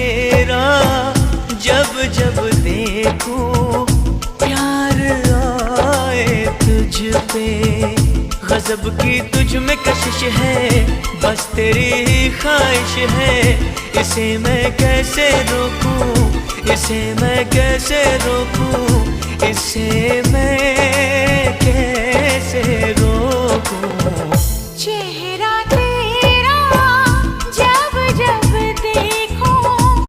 तेरा जब जब देखूं प्यार आए तुझ पे। गजब की तुझ में कशिश है, बस तेरी ही ख्वाहिश है। इसे मैं कैसे रोकूं, इसे मैं कैसे रोकूं, इसे मैं कैसे रोकूं। चेहरा